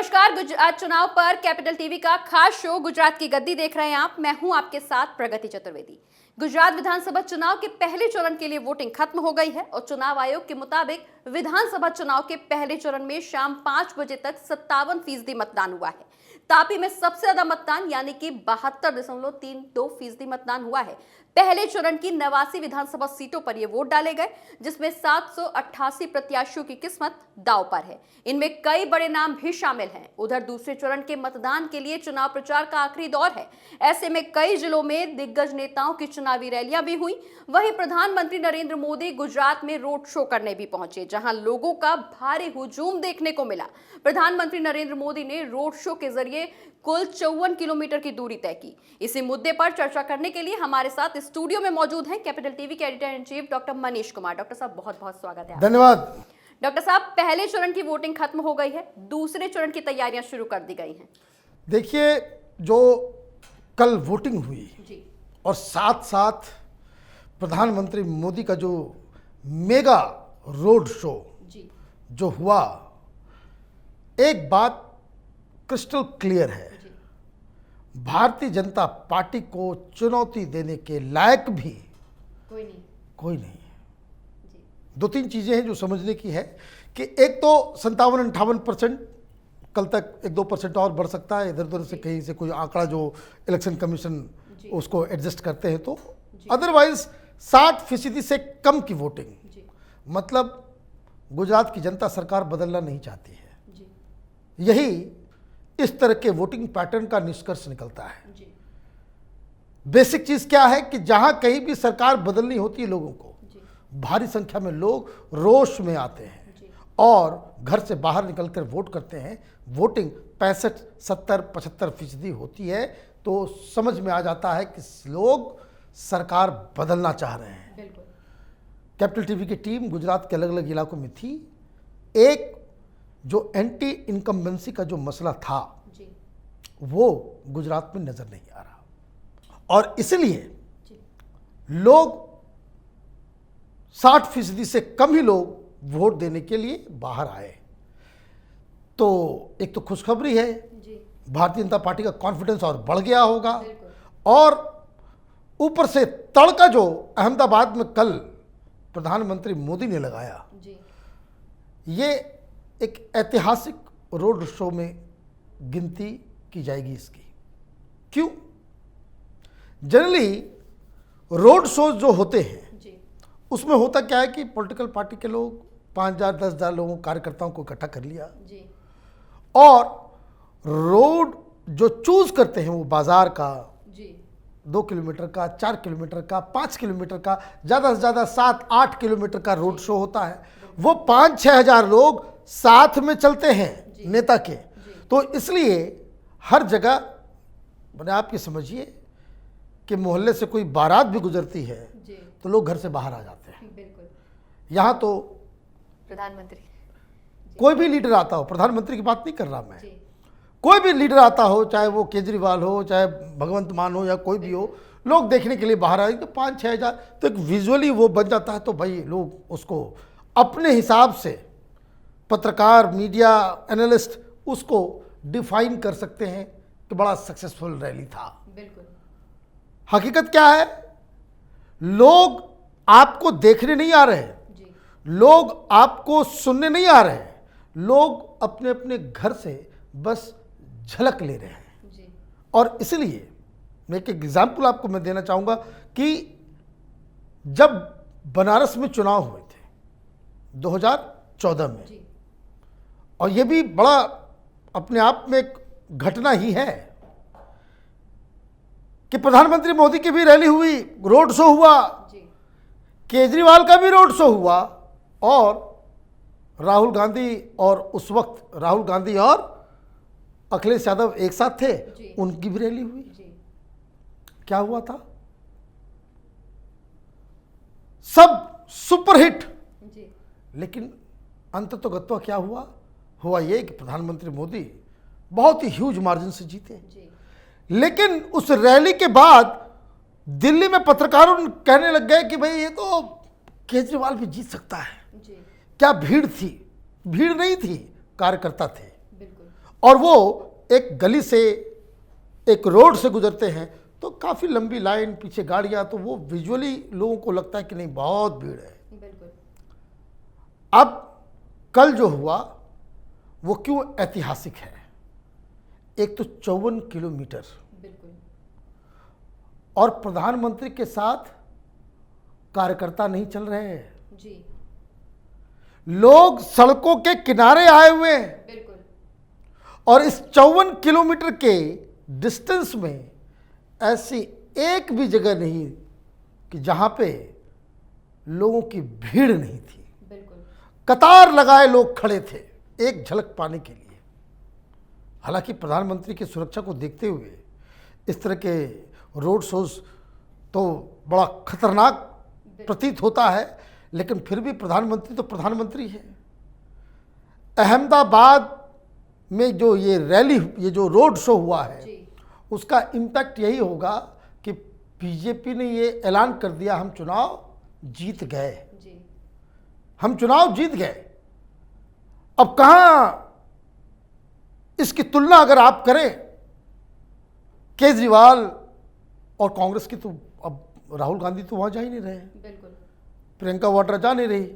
नमस्कार। गुजरात चुनाव पर कैपिटल टीवी का खास शो गुजरात की गद्दी देख रहे हैं आप। मैं हूं आपके साथ प्रगति चतुर्वेदी। गुजरात विधानसभा चुनाव के पहले चरण के लिए वोटिंग खत्म हो गई है और चुनाव आयोग के मुताबिक विधानसभा चुनाव के पहले चरण में शाम 5 बजे तक 57% मतदान हुआ है। तापी में सबसे ज्यादा मतदान यानी कि 72.32% मतदान हुआ है। पहले चरण की 89 विधानसभा सीटों पर ये वोट डाले गए, जिसमें 788 प्रत्याशियों की किस्मत दांव पर है। इनमें कई बड़े नाम भी शामिल हैं। उधर दूसरे चरण के मतदान के लिए चुनाव प्रचार का आखिरी दौर है। ऐसे में कई जिलों में दिग्गज नेताओं की चुनावी रैलियां भी हुई। वहीं प्रधानमंत्री नरेंद्र मोदी गुजरात में रोड शो करने भी पहुंचे, जहां लोगों का भारी हुजूम देखने को मिला। प्रधानमंत्री नरेंद्र मोदी ने रोड शो के जरिए कुल 54 किलोमीटर की दूरी तय की। इसी मुद्दे पर चर्चा करने के लिए हमारे साथ स्टूडियो में मौजूद हैं कैपिटल टीवी के editor in chief doctor Manish Kumar. Doctor साहब, बहुत बहुत स्वागत है। धन्यवाद। डॉक्टर साहब, पहले चरण की वोटिंग खत्म हो गई है, दूसरे चरण की तैयारियां शुरू कर दी गई हैं। देखिए, जो कल वोटिंग हुई जी। और साथ साथ प्रधानमंत्री मोदी का जो मेगा रोड शो जी। जो हुआ, एक बात क्रिस्टल क्लियर है, भारतीय जनता पार्टी को चुनौती देने के लायक भी कोई नहीं है। दो तीन चीज़ें हैं जो समझने की है कि एक तो 57-58% कल तक 1-2% और बढ़ सकता है, इधर उधर से कहीं से कोई आंकड़ा जो इलेक्शन कमीशन उसको एडजस्ट करते हैं, तो अदरवाइज 60% से कम की वोटिंग, मतलब गुजरात की जनता सरकार बदलना नहीं चाहती है। यही इस तरह के वोटिंग पैटर्न का निष्कर्ष निकलता है। बेसिक चीज क्या है कि जहां कहीं भी सरकार बदलनी होती है, लोगों को भारी संख्या में लोग रोष में आते हैं और घर से बाहर निकलकर वोट करते हैं। वोटिंग 65, 70, 75% होती है, तो समझ में आ जाता है कि लोग सरकार बदलना चाह रहे हैं। कैपिटल टीवी की टीम गुजरात के अलग अलग इलाकों में थी। एक जो एंटी इनकम्बेंसी का जो मसला था वो गुजरात में नजर नहीं आ रहा, और इसलिए लोग 60% से कम ही लोग वोट देने के लिए बाहर आए। तो एक तो खुशखबरी है, भारतीय जनता पार्टी का कॉन्फिडेंस और बढ़ गया होगा, और ऊपर से तड़का जो अहमदाबाद में कल प्रधानमंत्री मोदी ने लगाया, ये एक ऐतिहासिक रोड शो में गिनती की जाएगी इसकी। क्यों? जनरली रोड शोज जो होते हैं उसमें होता क्या है कि पॉलिटिकल पार्टी के लोग 5,000, 10,000 लोगों कार्यकर्ताओं को इकट्ठा कर लिया, और रोड जो चूज करते हैं वो बाजार का 2 किलोमीटर का, 4 किलोमीटर का, 5 किलोमीटर का, ज़्यादा से ज़्यादा 7-8 किलोमीटर का रोड शो होता है। वो 5-6 हज़ार लोग साथ में चलते हैं नेता के, तो इसलिए हर जगह मैंने आपकी समझिए कि मोहल्ले से कोई बारात भी गुजरती है तो लोग घर से बाहर आ जाते हैं। यहाँ तो प्रधानमंत्री, कोई भी लीडर आता हो, प्रधानमंत्री की बात नहीं कर रहा मैं, कोई भी लीडर आता हो, चाहे वो केजरीवाल हो, चाहे भगवंत मान हो, या कोई भी हो, लोग देखने के लिए बाहर आए। तो 5-6 हज़ार तो एक विजुअली वो बन जाता है, तो भाई लोग उसको अपने हिसाब से, पत्रकार, मीडिया एनालिस्ट उसको डिफाइन कर सकते हैं कि बड़ा सक्सेसफुल रैली था। हकीकत क्या है? लोग आपको देखने नहीं आ रहे, लोग आपको सुनने नहीं आ रहे, लोग अपने अपने घर से बस झलक ले रहे हैं। और इसलिए मैं एक एग्जाम्पल आपको मैं देना चाहूँगा कि जब बनारस में चुनाव हुए थे 2014 में, और ये भी बड़ा अपने आप में एक घटना ही है कि प्रधानमंत्री मोदी की भी रैली हुई, रोड शो हुआ, केजरीवाल का भी रोड शो हुआ, और राहुल गांधी, और उस वक्त राहुल गांधी और अखिलेश यादव एक साथ थे, उनकी भी रैली हुई। क्या हुआ था? सब सुपरहिट। लेकिन अंततोगत्वा क्या हुआ? हुआ ये कि प्रधानमंत्री मोदी बहुत ही ह्यूज मार्जिन से जीते। लेकिन उस रैली के बाद दिल्ली में पत्रकारों कहने लग गए कि भाई ये तो केजरीवाल भी जीत सकता है। क्या भीड़ थी? भीड़ नहीं थी, कार्यकर्ता थे। और वो एक गली से, एक रोड से गुजरते हैं तो काफ़ी लंबी लाइन, पीछे गाड़ियाँ, तो वो विजुअली लोगों को लगता है कि नहीं बहुत भीड़ है। बिल्कुल। अब कल जो हुआ वो क्यों ऐतिहासिक है? एक तो 54 किलोमीटर, बिल्कुल। और प्रधानमंत्री के साथ कार्यकर्ता नहीं चल रहे हैं, जी। लोग सड़कों के किनारे आए हुए हैं। बिल्कुल। और इस 54 किलोमीटर के डिस्टेंस में ऐसी एक भी जगह नहीं कि जहां पे लोगों की भीड़ नहीं थी। बिल्कुल। कतार लगाए लोग खड़े थे एक झलक पाने के लिए। हालांकि प्रधानमंत्री की सुरक्षा को देखते हुए इस तरह के रोड शोज तो बड़ा खतरनाक प्रतीत होता है, लेकिन फिर भी प्रधानमंत्री तो प्रधानमंत्री है। अहमदाबाद में जो ये रैली, ये जो रोड शो हुआ है, जी। उसका इम्पैक्ट यही होगा कि बीजेपी ने ये ऐलान कर दिया हम चुनाव जीत गए, जी। हम चुनाव जीत गए। अब कहाँ इसकी तुलना अगर आप करें केजरीवाल और कांग्रेस की, तो अब राहुल गांधी तो वहां जा ही नहीं रहे, बिल्कुल। प्रियंका वाड्रा जा नहीं रही,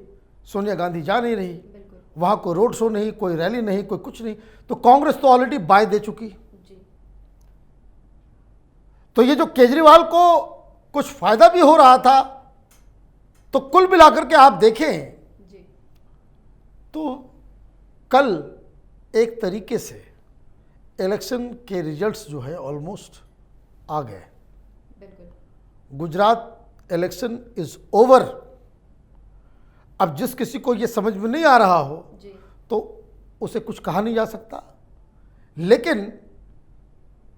सोनिया गांधी जा नहीं रही, बिल्कुल। वहां कोई रोड शो नहीं, कोई रैली नहीं, कोई कुछ नहीं। तो कांग्रेस तो ऑलरेडी बाय दे चुकी। जी। तो ये जो केजरीवाल को कुछ फायदा भी हो रहा था, तो कुल मिलाकर के आप देखें जी। तो कल एक तरीके से इलेक्शन के रिजल्ट्स जो है ऑलमोस्ट आ गए। बिल्कुल। Gujarat election is over. अब जिस किसी को ये समझ में नहीं आ रहा हो जी। तो उसे कुछ कहा नहीं जा सकता, लेकिन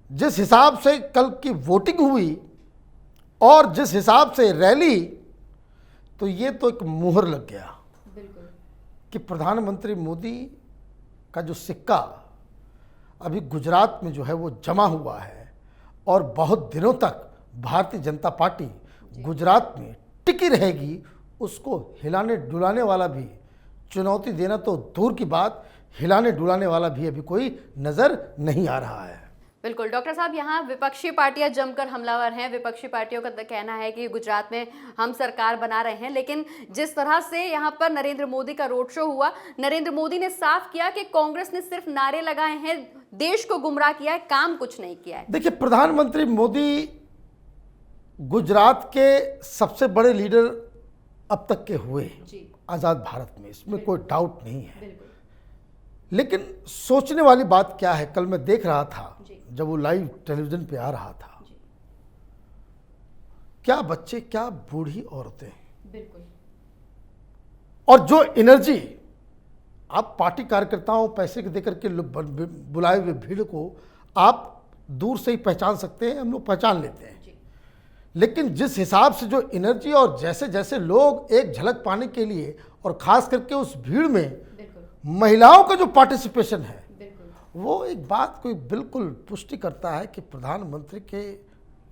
जिस हिसाब से कल की वोटिंग हुई और जिस हिसाब से रैली, तो ये तो एक मुहर लग गया बिल्कुल। कि प्रधानमंत्री मोदी का जो सिक्का अभी गुजरात में जो है वो जमा हुआ है, और बहुत दिनों तक भारतीय जनता पार्टी गुजरात में टिकी रहेगी, उसको हिलाने डुलाने वाला भी, चुनौती देना तो दूर की बात, हिलाने डुलाने वाला भी अभी कोई नज़र नहीं आ रहा है। बिल्कुल डॉक्टर साहब, यहाँ विपक्षी पार्टियां जमकर हमलावर हैं। विपक्षी पार्टियों का कहना है कि गुजरात में हम सरकार बना रहे हैं, लेकिन जिस तरह से यहाँ पर नरेंद्र मोदी का रोड शो हुआ, नरेंद्र मोदी ने साफ किया कि कांग्रेस ने सिर्फ नारे लगाए हैं, देश को गुमराह किया है, काम कुछ नहीं किया है। देखिए, प्रधानमंत्री मोदी गुजरात के सबसे बड़े लीडर अब तक के हुए आज़ाद भारत में, इसमें कोई डाउट नहीं है। बिल्कुल। लेकिन सोचने वाली बात क्या है, कल मैं देख रहा था जी। जब वो लाइव टेलीविजन पे आ रहा था, जी। क्या बच्चे, क्या बूढ़ी औरतें, बिल्कुल। और जो एनर्जी आप पार्टी कार्यकर्ताओं पैसे के देकर के बुलाए हुए भीड़ को आप दूर से ही पहचान सकते हैं, हम लोग पहचान लेते हैं। जी। लेकिन जिस हिसाब से जो एनर्जी और जैसे जैसे लोग एक झलक पाने के लिए, और खास करके उस भीड़ में बिल्कुल। महिलाओं का जो पार्टिसिपेशन है, बिल्कुल। वो एक बात कोई बिल्कुल पुष्टि करता है कि प्रधानमंत्री के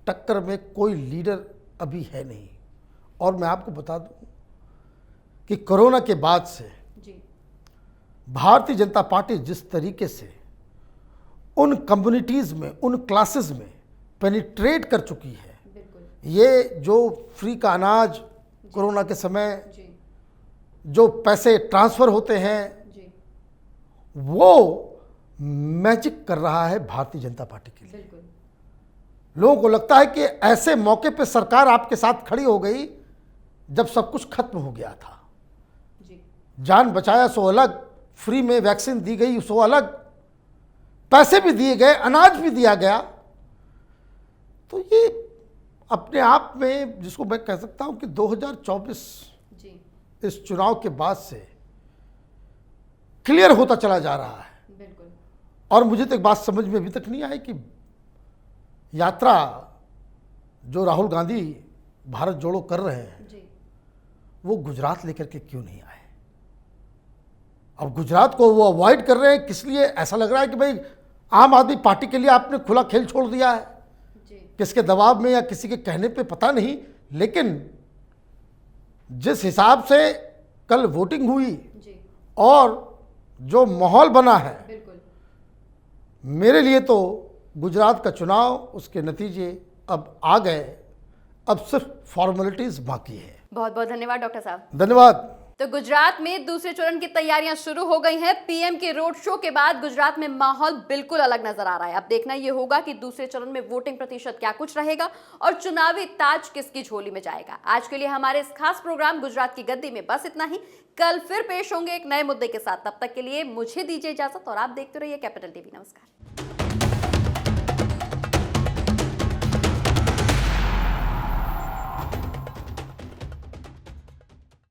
टक्कर में कोई लीडर अभी है नहीं। और मैं आपको बता दूं कि कोरोना के बाद से जी। भारतीय जनता पार्टी जिस तरीके से उन कम्युनिटीज़ में, उन क्लासेस में पेनिट्रेट कर चुकी है, बिल्कुल। ये जो फ्री का अनाज कोरोना के समय, जी। जो पैसे ट्रांसफ़र होते हैं, जी। वो मैजिक कर रहा है भारतीय जनता पार्टी के लिए। बिल्कुल। लोगों को लगता है कि ऐसे मौके पे सरकार आपके साथ खड़ी हो गई जब सब कुछ खत्म हो गया था। जी। जान बचाया सो अलग, फ्री में वैक्सीन दी गई सो अलग, पैसे भी दिए गए, अनाज भी दिया गया। तो ये अपने आप में, जिसको मैं कह सकता हूं कि 2024 जी। इस चुनाव के बाद से क्लियर होता चला जा रहा है। बिल्कुल। और मुझे तो एक बात समझ में अभी तक नहीं आई कि यात्रा जो राहुल गांधी भारत जोड़ो कर रहे हैं, जी। वो गुजरात लेकर के क्यों नहीं आए। अब गुजरात को वो अवॉइड कर रहे हैं, किस लिए? ऐसा लग रहा है कि भाई आम आदमी पार्टी के लिए आपने खुला खेल छोड़ दिया है, जी। किसके दबाव में या किसी के कहने पे पता नहीं। लेकिन जिस हिसाब से कल वोटिंग हुई जी। और जो माहौल बना है, बिल्कुल। मेरे लिए तो गुजरात का चुनाव, उसके नतीजे अब आ गए, अब सिर्फ फॉर्मेलिटीज बाकी है। बहुत बहुत धन्यवाद डॉक्टर साहब। धन्यवाद। तो गुजरात में दूसरे चरण की तैयारियां शुरू हो गई हैं। पीएम के रोड शो के बाद गुजरात में माहौल बिल्कुल अलग नजर आ रहा है। अब देखना यह होगा कि दूसरे चरण में वोटिंग प्रतिशत क्या कुछ रहेगा और चुनावी ताज किसकी झोली में जाएगा। आज के लिए हमारे इस खास प्रोग्राम गुजरात की गद्दी में बस इतना ही। कल फिर पेश होंगे एक नए मुद्दे के साथ। तब तक के लिए मुझे दीजिए इजाजत और आप देखते रहिए कैपिटल टीवी। नमस्कार।